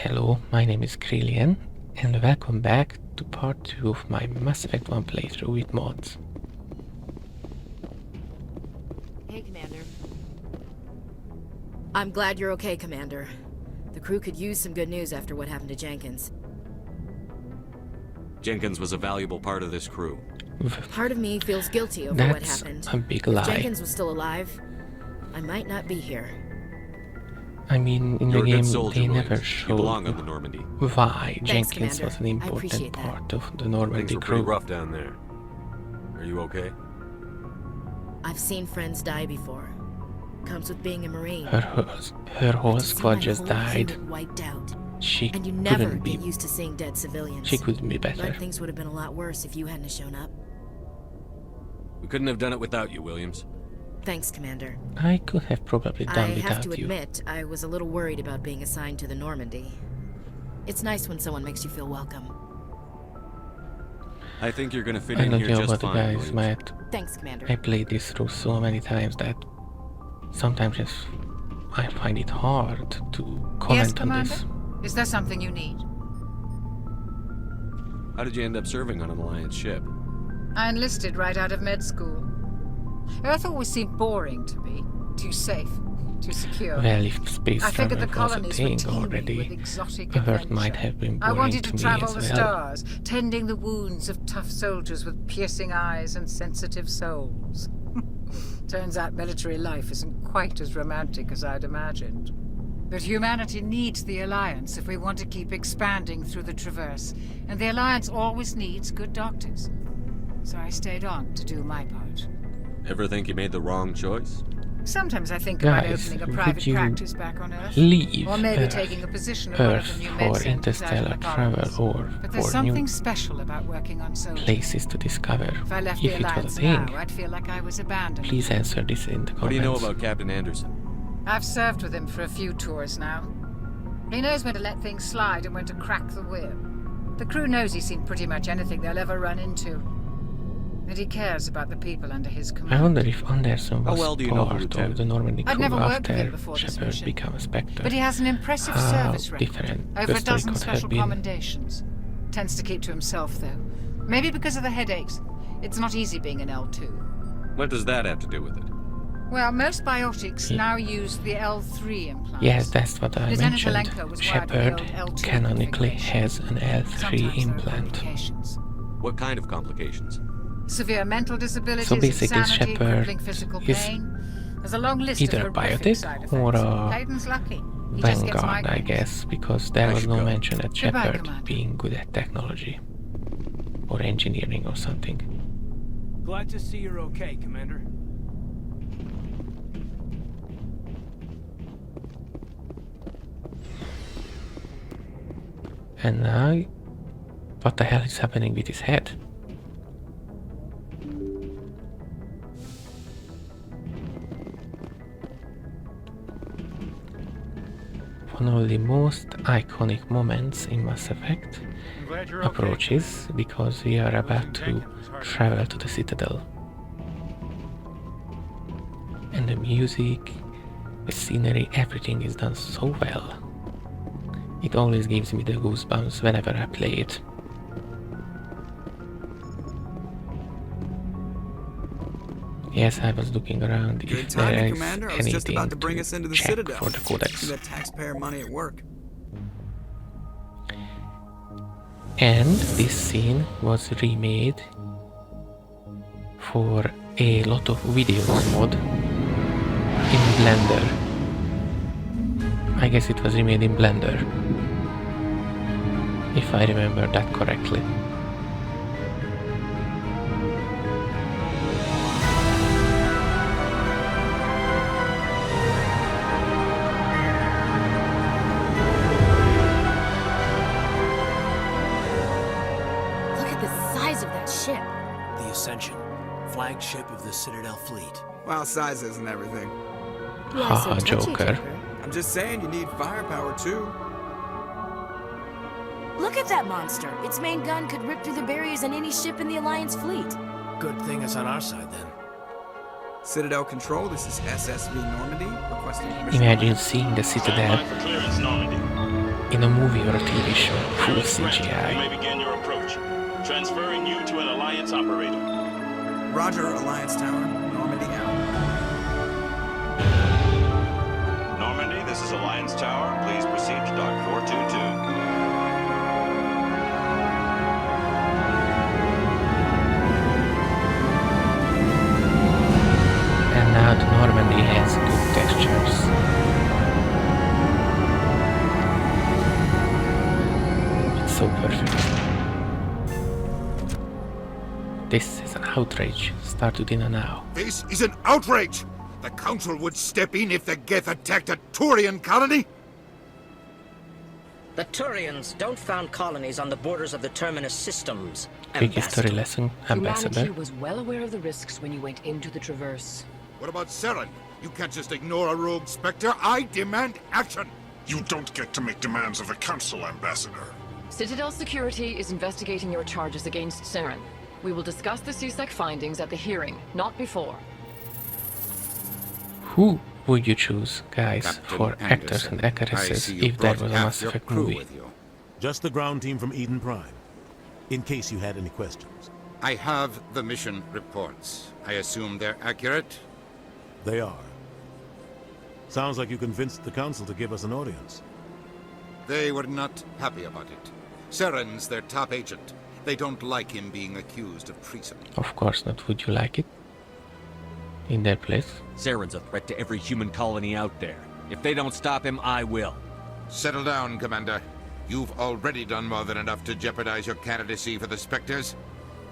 Hello, my name is Creelien, and welcome back to part 2 of my Mass Effect 1 playthrough with mods. Hey, Commander. I'm glad you're okay, Commander. The crew could use some good news after what happened to Jenkins. Jenkins was a valuable part of this crew. Part of me feels guilty over what happened. That's a big lie. If Jenkins was still alive, I might not be here. I mean, in You're the a good game soldier, they Williams. never You showed belong on the Normandy. why Thanks, Jenkins Commander. was an I important appreciate that. part of the Things Normandy were pretty crew. rough down there. Are you okay? I've seen friends die before. Comes with being a Marine. Her whole To see squad my just whole died. unit wiped out. She And you never couldn't be. get used to seeing dead civilians. She couldn't be better. But things would have been a lot worse if you hadn't shown up. We couldn't have done it without you, Williams. Thanks, Commander. I could have probably I done have without to you. admit, I was a little worried about being assigned to the Normandy. It's nice when someone makes you feel welcome. I think you're gonna fit I in don't here know just about the fine, guys, Williams. Matt. Thanks, Commander. I played this through so many times that sometimes just I find it hard to comment on this. Is there something you need? How did you end up serving on an Alliance ship? I enlisted right out of med school. Earth always seemed boring to me. Too safe, too secure. Well, if space I figured travel the was a colonies were thing teeming with already, exotic Earth adventure. might have been I boring wanted to to me travel as the well. stars, tending the wounds of tough soldiers with piercing eyes and sensitive souls. Turns out military life isn't quite as romantic as I'd imagined. But humanity needs the Alliance if we want to keep expanding through the Traverse, and the Alliance always needs good doctors. So I stayed on to do my part. Ever think you made the wrong choice? Sometimes I think about Guys, opening a would private you practice back on Earth. leave Or maybe Earth, taking a position of one of Earth the new for med centers out in interstellar the travel colonies. or But there's for something new special about working on soldiers. places to discover? If I left If the it was a Alliance thing, now, I'd feel like I was abandoned. please answer this in the comments. What do you know about Captain Anderson? I've served with him for a few tours now. He knows when to let things slide and when to crack the whip. The crew knows he's seen pretty much anything they'll ever run into. And he cares about the people under his command. I wonder if Anderson How was well do you know the part of lieutenant? the Normandy I'd crew never worked with him after before this Shepard mission. became a Spectre. But he has an impressive How service record. different Over the a story dozen could have special been. commendations. Tends to keep to himself, though. Maybe because of the headaches. It's not easy being an L2. What does that have to do with it? Well, most biotics Yeah. now use the L3 implants. Yes, that's what I Lieutenant mentioned. Alenko was wired with the Shepard old L2 canonically configuration. has an L3 Sometimes there are implant. complications. What kind of complications? Severe mental disabilities, So basically insanity, Shepard crippling physical is pain. There's a long list either of a horrific biotic side effects. or a Hayden's lucky. He just gets Vanguard, I migraines. guess, because there I was should no go. mention at Goodbye, Shepard Commander. being good at technology or engineering or something. Glad to see you're okay, Commander. And now, what the hell is happening with his head? One of the most iconic moments in Mass Effect approaches because we are about to travel to the Citadel. And the music, the scenery, everything is done so well. It always gives me the goosebumps whenever I play it. Yes, I was looking around Good if there timing, is Commander. I was just anything about to bring us into the check Citadel. for the codex. See that taxpayer money at work. And this scene was remade for a lot of videos mod in Blender. I guess it was remade in Blender, if I remember that correctly. Look at the size of that ship. The Ascension, flagship of the Citadel fleet. Well, size isn't everything. Why so Haha, touchy, Joker. I'm just saying you need firepower too. Look at that monster. Its main gun could rip through the barriers in any ship in the Alliance fleet. Good thing it's on our side then. Citadel Control, this is SSV Normandy, requesting permission. Imagine seeing the Citadel Stand by for clearance, Normandy. in a movie or a TV show, full You CGI. may begin your approach. Transferring you to an Alliance operator. Roger, Alliance Tower. Normandy out. Normandy, this is Alliance Tower. Please proceed to Dock 422. And now the Normandy has good textures. It's so perfect. This is an outrage. Start within an hour. This is an outrage! The Council would step in if the Geth attacked a Turian colony? The Turians don't found colonies on the borders of the Terminus systems. Quick history lesson, Ambassador. Humanity was well aware of the risks when you went into the Traverse. What about Saren? You can't just ignore a rogue Spectre. I demand action! You don't get to make demands of the Council, Ambassador. Citadel Security is investigating your charges against Saren. We will discuss the CSEC findings at the hearing, not before. Who would you choose, guys, Captain for actors and actresses if there was a Mass Effect movie? Just the ground team from Eden Prime, in case you had any questions. I have the mission reports. I assume they're accurate? They are. Sounds like you convinced the Council to give us an audience. They were not happy about it. Saren's their top agent. They don't like him being accused of treason. Of course not. Would you like it? In their place? Saren's a threat to every human colony out there. If they don't stop him, I will. Settle down, Commander. You've already done more than enough to jeopardize your candidacy for the Spectres.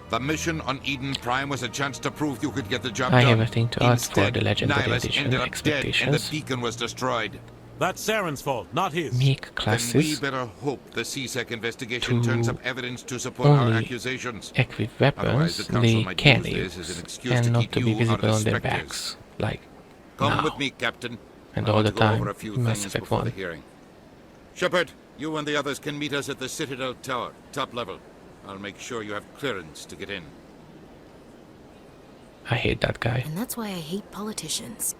The mission on Eden Prime was a chance to prove you could get the job I done. have a thing to ask for the Legendary Nihilus Edition ended up dead, and the expectations. beacon was destroyed. That's Saren's fault, not his. Make Then we classes better hope the CSEC investigation to turns up evidence to support our only accusations. equip Otherwise, weapons the Council they might can use this as an use, excuse and to not keep to be you out of visible the on their Spectres. backs, like Come now. with me, Captain. And I all want the to go over time a few in Mass things Effect before 1. the hearing. Shepard, you and the others can meet us at the Citadel Tower, top level. I'll make sure you have clearance to get in. I hate that guy. And that's why I hate politicians.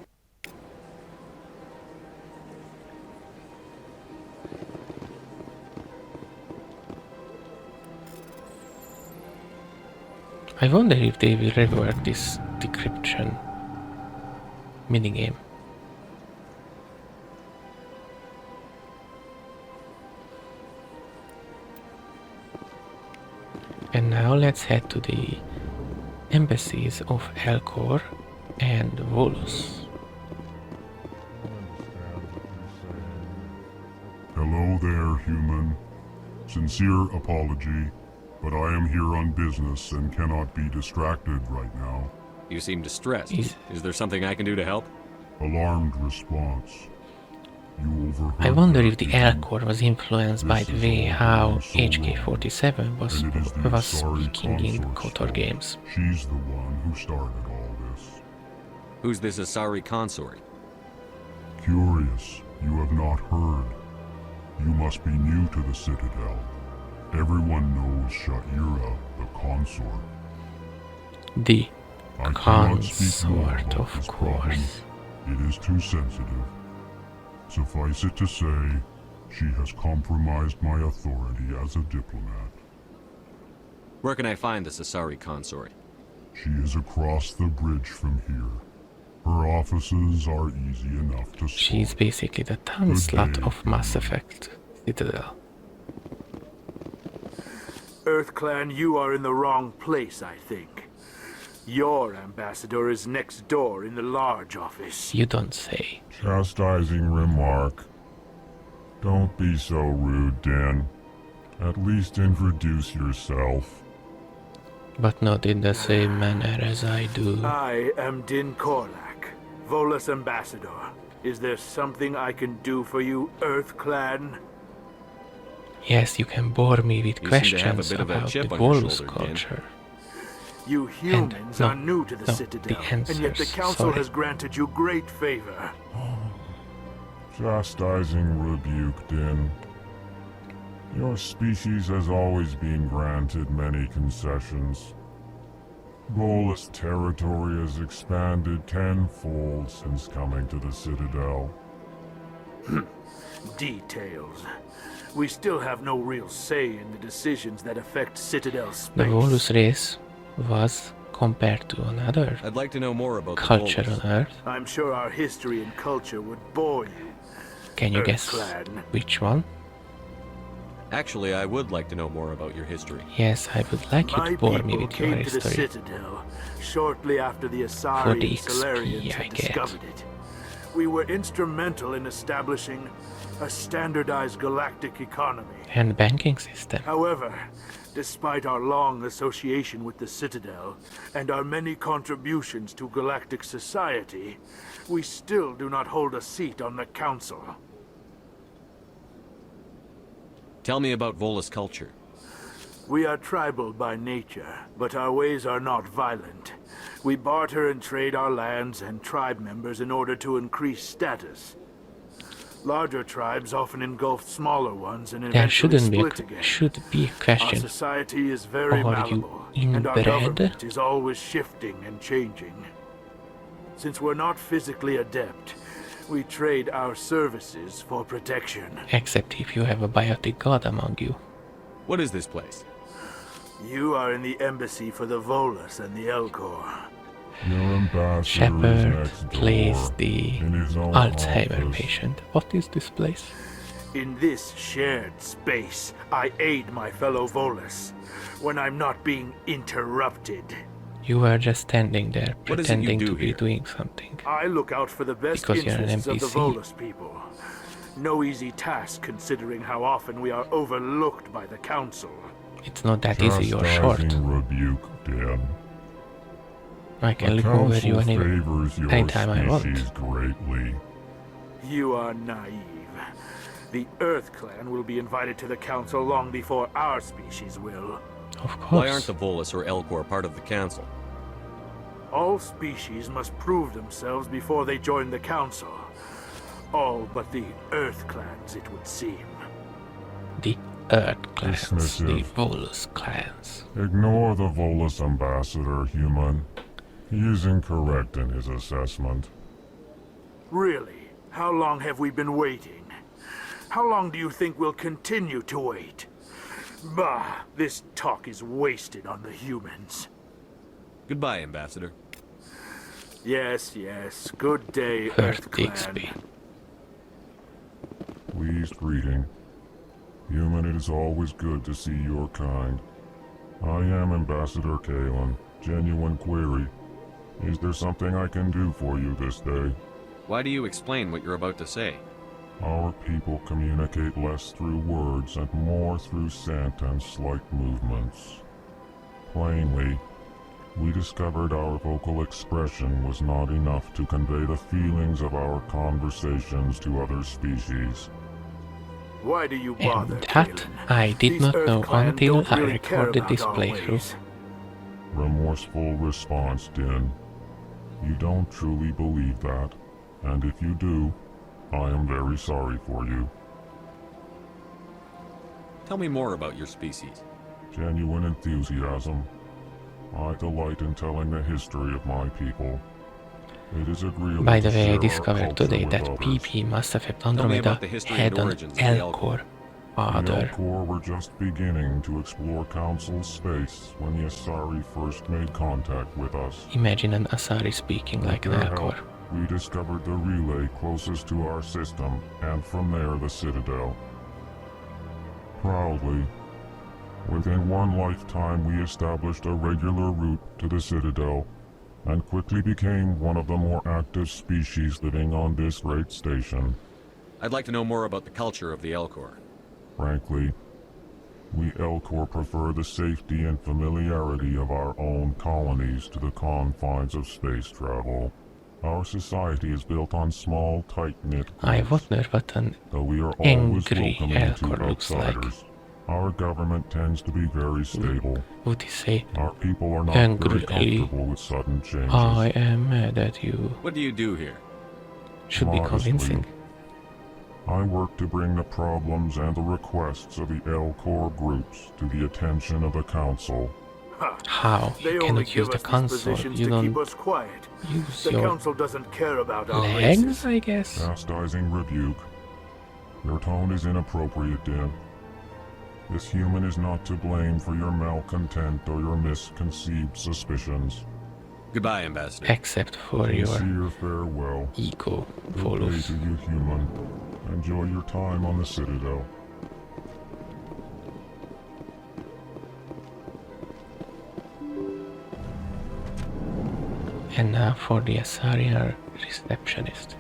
I wonder if they will rework this decryption minigame. And now let's head to the embassies of Elcor and Volus. Hello there, human. Sincere apology, but I am here on business and cannot be distracted right now. You seem distressed. Is there something I can do to help? Alarmed response. You overheard I wonder that if the meeting. Elcor was influenced by This the is way all how going so HK-47 was and it is the Asari speaking in consort's KOTOR fault. games. She's the one who started all this. Who's this Asari consort? Curious, you have not heard. You must be new to the Citadel. Everyone knows Sha'ira, the consort. The I cannot speak more consort, about of this problem. course. It is too sensitive. Suffice it to say, she has compromised my authority as a diplomat. Where can I find this Asari consort? She is across the bridge from here. Her offices are easy enough to spot. She's basically the Tanslot of Mass Effect Citadel. EarthClan, you are in the wrong place, I think. Your ambassador is next door in the large office. You don't say. Chastising remark. Don't be so rude, Dan. At least introduce yourself. But not in the same manner as I do. I am Din Korlak, Volus ambassador. Is there something I can do for you, EarthClan? Yes, you can bore me with You seem to have a questions bit of a about chip the on your Volus shoulder, Din. culture. You humans no, are new to the no, Citadel, the and yet the answers, Council sorry. has granted you great favor. Chastising rebuke, Din. Your species has always been granted many concessions. Volus territory has expanded tenfold since coming to the Citadel. Details. we still have no real say in the decisions that affect Citadel space. The Volus race was compared to another I'd like to know more about culture the on Earth. I'm sure our history and culture would bore you. Can you guess which one? Actually, I would like to know more about your history. Yes, I would like you to bore me My with people your came to the history. Citadel shortly after the For Asari the and XP Solarians I had get. discovered it. We were instrumental in establishing a standardized galactic economy. And banking system. However, despite our long association with the Citadel and our many contributions to galactic society, we still do not hold a seat on the Council. Tell me about Volus culture. We are tribal by nature, but our ways are not violent. We barter and trade our lands and tribe members in order to increase status. Larger tribes often engulf smaller ones and There eventually shouldn't be split again. should be a Our question. society is very Are malleable, you and our inbred? government is always shifting and changing. Since we're not physically adept, we trade our services for protection. Except if you have a biotic god among you. What is this place? You are in the embassy for the Volus and the Elcor. Your ambassador is Shepard next door, plays the in his own Alzheimer office. patient. What is this place? In this shared space, I aid my fellow Volus when I'm not being interrupted. You were just standing there What is it you pretending do to be here? doing something. I look out for the best Because you're an interests of the NPC. Volus people. No easy task considering how often we are overlooked by the Council. It's not that easy, you're short. Chastising rebuke, Dan. I can The look over Council you favors your anytime I want. species greatly. You are naive. The Earth Clan will be invited to the Council long before our species will. Of course. Why aren't the Volus or Elcor part of the Council? All species must prove themselves before they join the Council. All but the Earth Clans, it would seem. The Earth clans, the Dismissive. Volus clans. Ignore the Volus ambassador, human. He is incorrect in his assessment. Really? How long have we been waiting? How long do you think we'll continue to wait? Bah, this talk is wasted on the humans. Goodbye, Ambassador. Yes, yes. Good day, First Earth Clan. XP. Pleased greeting. Human, it is always good to see your kind. I am Ambassador Creelien. Genuine query. Is there something I can do for you this day? Why do you explain what you're about to say? Our people communicate less through words and more through scent and slight movements. Plainly, we discovered our vocal expression was not enough to convey the feelings of our conversations to other species. Why do you bother, And that Creelien? I did These not Earth know Clan until don't I really care recorded about this our playthrough. ways. Remorseful response, Din. You don't truly believe that, and if you do, I am very sorry for you. Tell me more about your species. Genuine enthusiasm. I delight in telling the history of my people. It is agreeable By the to way, I share our discovered culture today with that others. PP Mass Effect Tell me Andromeda about the history had and an origins of the Elcor The father. Elcor were just beginning to explore Council space when the Asari first made contact with us. Imagine an Asari speaking With like an their Elcor. help, we discovered the relay closest to our system, and from there the Citadel. Proudly, within one lifetime we established a regular route to the Citadel, and quickly became one of the more active species living on this great station. I'd like to know more about the culture of the Elcor. Frankly, we Elcor prefer the safety and familiarity of our own colonies to the confines of space travel. Our society is built on small, tight-knit I groups, wonder what an though we are always angry welcoming to Elcor looks like. outsiders. Our government tends to be very stable. Would he say, Our people are not Angrily, very comfortable with sudden changes. I am mad at you? What do you do here? Should be Modestly, convincing. I work to bring the problems and the requests of the Elcor groups to the attention of the Council. Ha. How? They You only cannot give use the us these console. positions You to keep don't us quiet. use The your Council doesn't care about our races. legs, I guess. Chastising rebuke. Your tone is inappropriate, Din. This human is not to blame for your malcontent or your misconceived suspicions. Goodbye, Ambassador. Except for your Sincere farewell. ego, Good day Volus. to you, human. Enjoy your time on the Citadel. And now for the Asarian receptionist.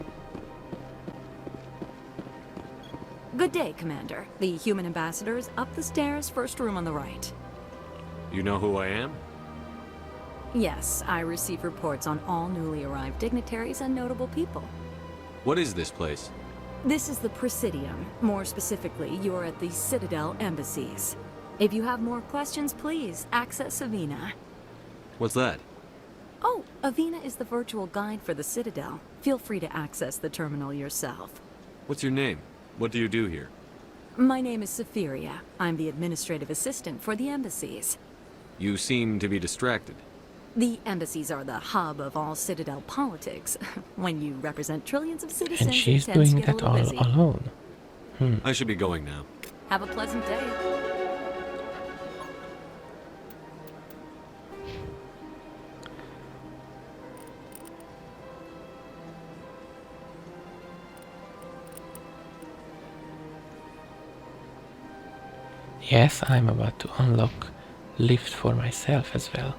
Good day, Commander. The human ambassador is up the stairs, first room on the right. You know who I am? Yes, I receive reports on all newly arrived dignitaries and notable people. What is this place? This is the Presidium. More specifically, you're at the Citadel embassies. If you have more questions, please access Avina. What's that? Oh, Avina is the virtual guide for the Citadel. Feel free to access the terminal yourself. What's your name? What do you do here? My name is Safiria. I'm the administrative assistant for the embassies. You seem to be distracted. The embassies are the hub of all Citadel politics. When you represent trillions of citizens, And she's it tends doing to get that a all little busy. alone. I should be going now. Have a pleasant day. Yes, I'm about to unlock lift for myself as well.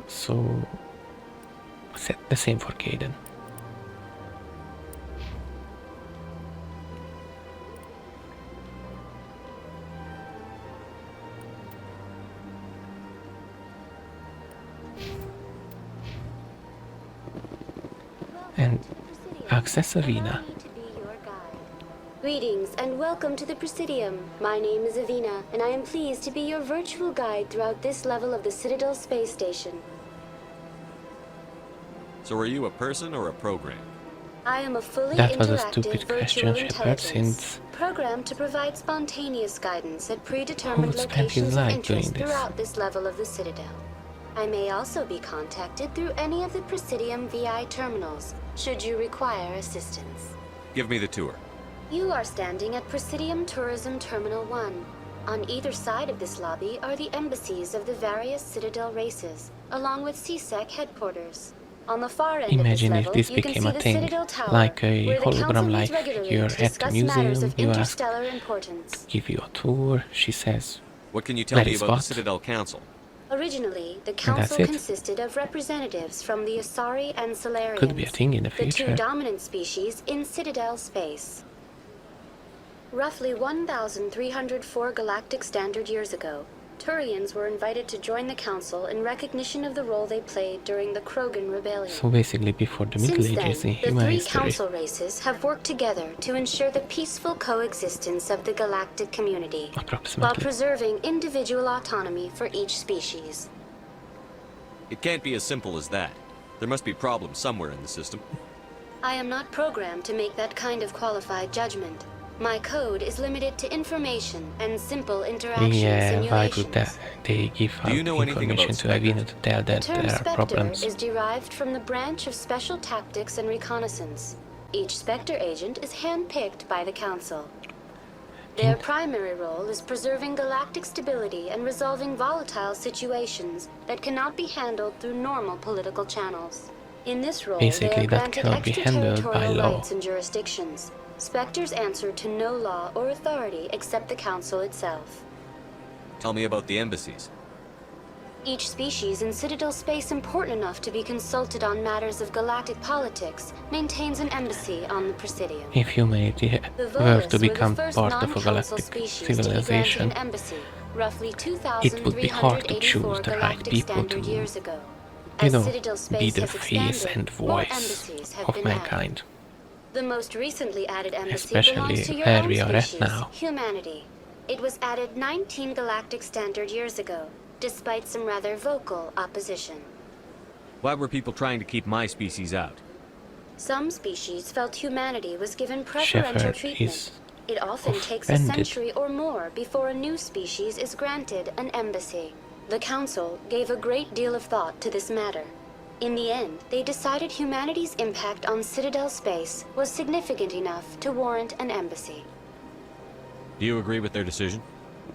So set the same for Caden. And access Avina. Greetings and welcome to the Presidium. My name is Avina, and I am pleased to be your virtual guide throughout this level of the Citadel space station. So are you a person or a program? I am a fully That was a interactive stupid virtual question, Shepard, intelligence, since programmed to provide spontaneous guidance at predetermined who spent his locations of life doing interest this? throughout this level of the Citadel. I may also be contacted through any of the Presidium VI terminals, should you require assistance. Give me the tour. You are standing at Presidium Tourism Terminal 1. On either side of this lobby are the embassies of the various Citadel races, along with CSEC headquarters. On the far end Imagine of if this this level, you can became see a the thing, Citadel Tower, like a where the council hologram, meets like regularly you're to at the discuss matters museum, of you ask, interstellar importance. give you a tour, she says, What can you tell me Very about the spot. Citadel Council? Originally, the that's council it. consisted of representatives from the Asari and Solarians, Could be a thing in the the two future. dominant species in Citadel space. Roughly 1,304 galactic standard years ago, Turians were invited to join the council in recognition of the role they played during the Krogan Rebellion. So basically before the Middle Since Ages then, in the human three history. council races have worked together to ensure the peaceful coexistence of the galactic community, while Approximately. preserving individual autonomy for each species. It can't be as simple as that. There must be problems somewhere in the system. I am not programmed to make that kind of qualified judgment. My code is limited to information and simple interaction Yeah, why simulations. would they give Do out you know anything information about to Avina to tell The that term there are Spectre problems? is derived from the branch of Special Tactics and Reconnaissance. Each Spectre agent is hand-picked by the Council. Their primary role is preserving galactic stability and resolving volatile situations that cannot be handled through normal political channels. In this role, Basically, they are that granted cannot be handled by extraterritorial law. rights and jurisdictions. Spectres answer to no law or authority except the Council itself. Tell me about the embassies. Each species in Citadel space important enough to be consulted on matters of galactic politics maintains an embassy on the Presidium. If humanity The were Volus to were the become first part of a non-council galactic species to be granted civilization, an embassy, roughly it would be hard to choose 2,384 the right galactic people standard to, years ago. you As know, Citadel be space the has face expanded, and more voice embassies have of been mankind. added. The most recently added embassy Especially belongs to your where own we are at species, now. humanity. It was added 19 galactic standard years ago, despite some rather vocal opposition. Why were people trying to keep my species out? Some species felt humanity was given preferential Shepard treatment. is It often takes a offended. century or more before a new species is granted an embassy. The Council gave a great deal of thought to this matter. In the end, they decided humanity's impact on Citadel space was significant enough to warrant an embassy. Do you agree with their decision?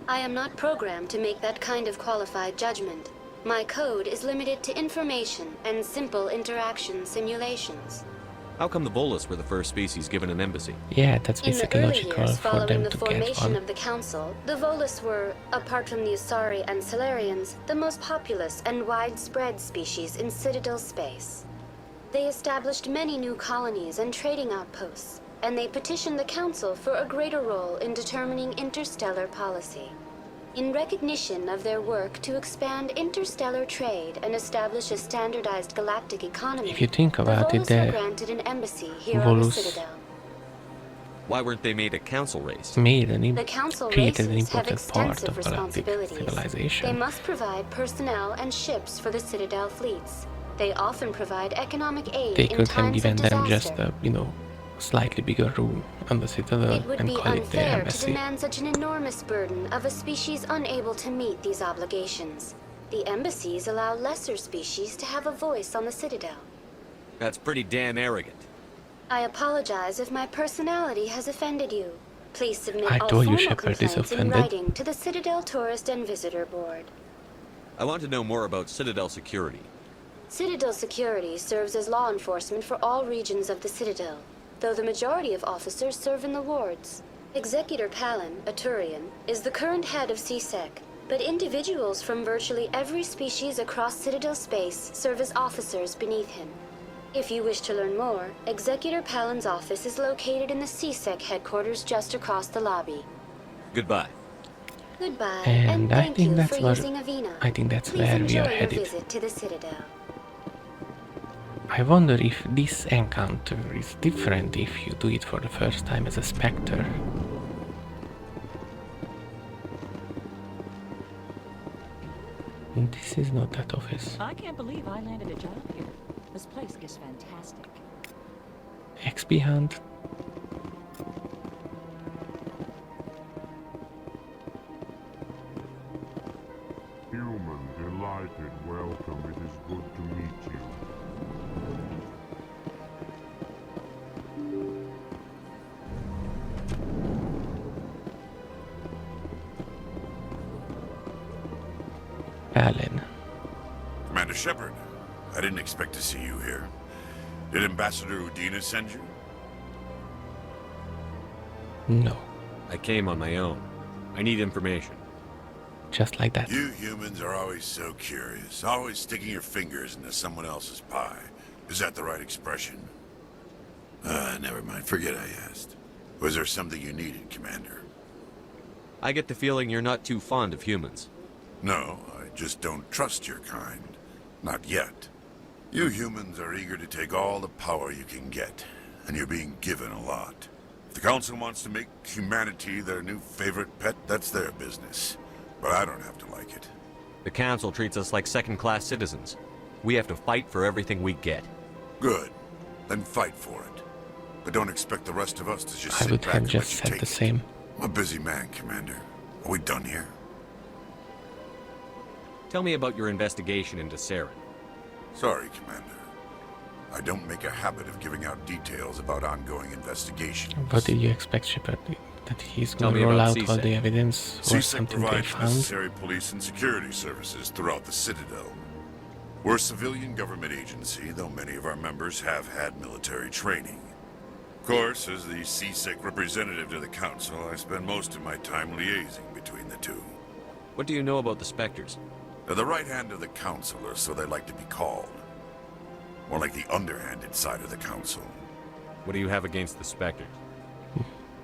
I am not programmed to make that kind of qualified judgment. My code is limited to information and simple interaction simulations. How come the Volus were the first species given an embassy? Yeah, that's basically In the early logical years for following them the to get formation one. of the Council, the Volus were, apart from the Asari and Solarians, the most populous and widespread species in Citadel space. They established many new colonies and trading outposts, and they petitioned the Council for a greater role in determining interstellar policy. In recognition of their work to expand interstellar trade and establish a standardized galactic economy, If you think about the it, Volus were the granted an embassy here on the Volus Citadel. Why weren't they made a council race? The Council created an races have important part extensive of galactic responsibilities. civilization. They must provide personnel and ships for the Citadel fleets. They often provide economic aid They in could have times given of them disaster. just a, slightly bigger room on the Citadel It would and be call it their unfair to embassy. demand such an enormous burden of a species unable to meet these obligations. The embassies allow lesser species to have a voice on the Citadel. That's pretty damn arrogant. I apologize if my personality has offended you. Please submit I all told you formal Shepard is complaints in offended. writing to the Citadel Tourist and Visitor Board. I want to know more about Citadel security. Citadel security serves as law enforcement for all regions of the Citadel, though the majority of officers serve in the wards. Executor Palin, a Turian, is the current head of CSEC, but individuals from virtually every species across Citadel space serve as officers beneath him. If you wish to learn more, Executor Palin's office is located in the CSEC headquarters just across the lobby. Goodbye. Goodbye, And I thank think you that's for where using Avina. I think that's Please where we enjoy are your headed. visit to the Citadel. I wonder if this encounter is different if you do it for the first time as a Spectre. This is not that office. I can't believe I landed a job here. This place is fantastic. XP hunt. Human, delighted, welcome. It is good to meet you. Palin. Commander Shepard, I didn't expect to see you here. Did Ambassador Udina send you? No. I came on my own. I need information. Just like that. You humans are always so curious, always sticking your fingers into someone else's pie. Is that the right expression? Never mind, forget I asked. Was there something you needed, Commander? I get the feeling you're not too fond of humans. No, I just don't trust your kind. Not yet. You humans are eager to take all the power you can get, and you're being given a lot. If the Council wants to make humanity their new favorite pet, that's their business. But I don't have to like it. The Council treats us like second-class citizens. We have to fight for everything we get. Good. Then fight for it. But don't expect the rest of us to just I sit would back have and just let you said take the it. same. I'm a busy man, Commander. Are we done here? Tell me about your investigation into Saren. Sorry, Commander. I don't make a habit of giving out details about ongoing investigations. What did you expect, Shepard? That he's Tell going me to roll about out all CSEC. the evidence or CSEC something they provides found? necessary police and security services throughout the Citadel. We're a civilian government agency, though many of our members have had military training. Of course, as the CSEC representative to the Council, I spend most of my time liaising between the two. What do you know about the Spectres? They're the right hand of the Council, or so they like to be called. More like the underhanded side of the Council. What do you have against the Spectres?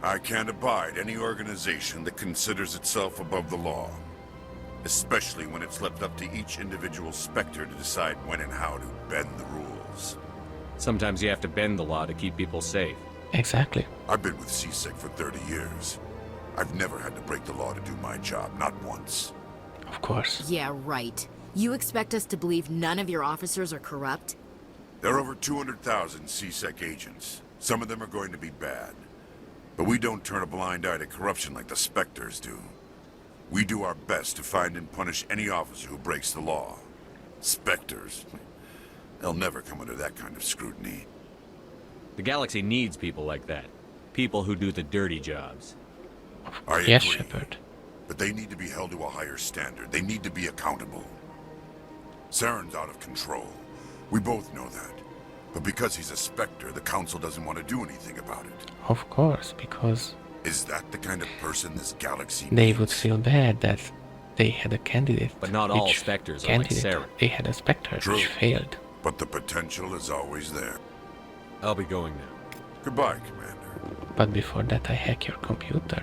I can't abide any organization that considers itself above the law. Especially when it's left up to each individual Spectre to decide when and how to bend the rules. Sometimes you have to bend the law to keep people safe. Exactly. I've been with CSEC for 30 years. I've never had to break the law to do my job, not once. Of course. Yeah, right. You expect us to believe none of your officers are corrupt? There are over 200,000 CSEC agents. Some of them are going to be bad. But we don't turn a blind eye to corruption like the Spectres do. We do our best to find and punish any officer who breaks the law. Spectres? They'll never come under that kind of scrutiny. The galaxy needs people like that. People who do the dirty jobs. I Yes, agree, Shepard. but they need to be held to a higher standard. They need to be accountable. Saren's out of control. We both know that. But because he's a Spectre, the Council doesn't want to do anything about it. Of course, because Is that the kind of person this galaxy they needs? would feel bad that they had a candidate. But not all which Spectres are like candidate Saren. They had a Spectre True. which failed. But the potential is always there. I'll be going now. Goodbye, Commander. But before that I hack your computer.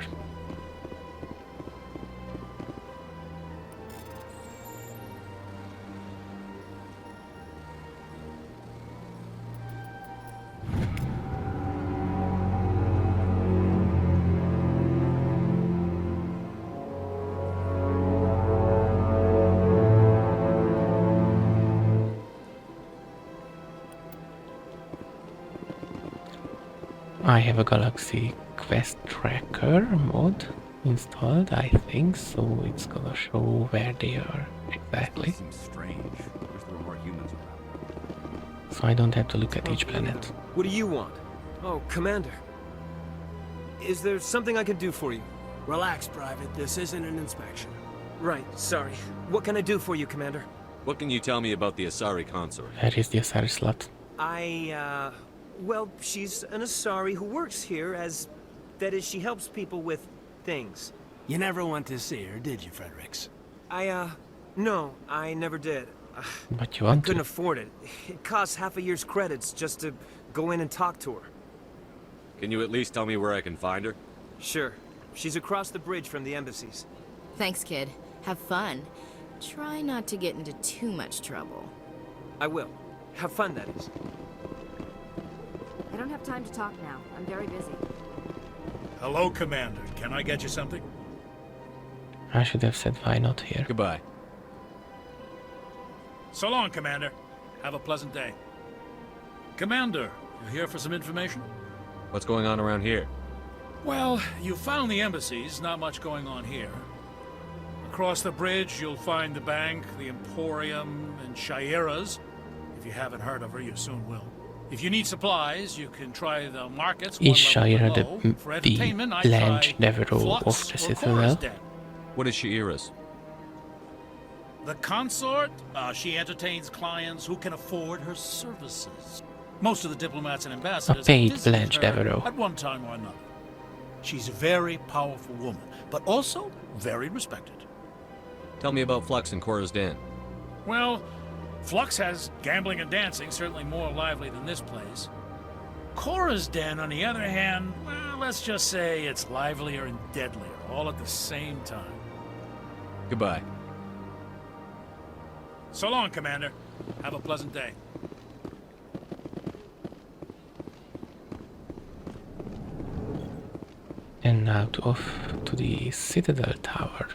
I have a Galaxy Quest Tracker mod installed, I think, so it's gonna show where they are exactly. Seems strange. Wish there were more humans around. So I don't have to look at each planet. What do you want? Oh, Commander. Is there something I can do for you? Relax, Private. This isn't an inspection. Right, sorry. What can I do for you, Commander? What can you tell me about the Asari consort? Where is the Asari slot? Well, she's an Asari who works here as... That is, she helps people with things. You never went to see her, did you, Fredericks? No, I never did. But you want I couldn't to. afford it. It costs half a year's credits just to go in and talk to her. Can you at least tell me where I can find her? Sure. She's across the bridge from the embassies. Thanks, kid. Have fun. Try not to get into too much trouble. I will. Have fun, that is. I don't have time to talk now. I'm very busy. Hello, Commander. Can I get you something? I should have said why not here. Goodbye. So long, Commander. Have a pleasant day. Commander, you here for some information? What's going on around here? Well, you found the embassies. Not much going on here. Across the bridge, you'll find the bank, the Emporium, and Shaira's. If you haven't heard of her, you soon will. If you need supplies, you can try the markets. Is Shaira the Blanche Devereaux of the Citadel? What is Shaira's? The consort, she entertains clients who can afford her services. Most of the diplomats and ambassadors paid have visited Blanche her Devereaux. at one time or another. She's a very powerful woman, but also very respected. Tell me about Flux and Cora's Den. Well, Flux has gambling and dancing, certainly more lively than this place. Cora's Den, on the other hand, well, let's just say it's livelier and deadlier, all at the same time. Goodbye. So long, Commander. Have a pleasant day. And now off to the Citadel Tower.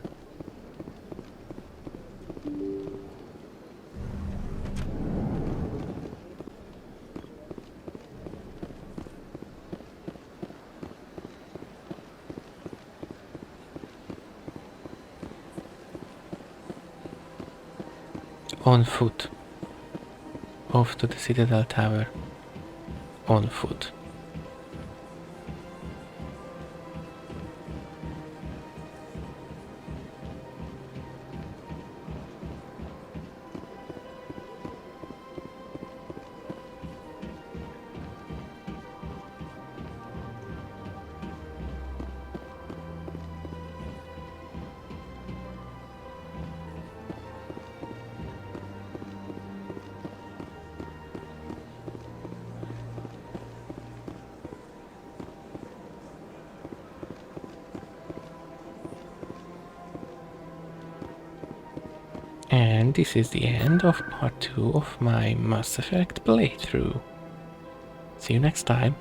On foot. Off to the Citadel Tower. On foot. And this is the end of part 2 of my Mass Effect playthrough. See you next time.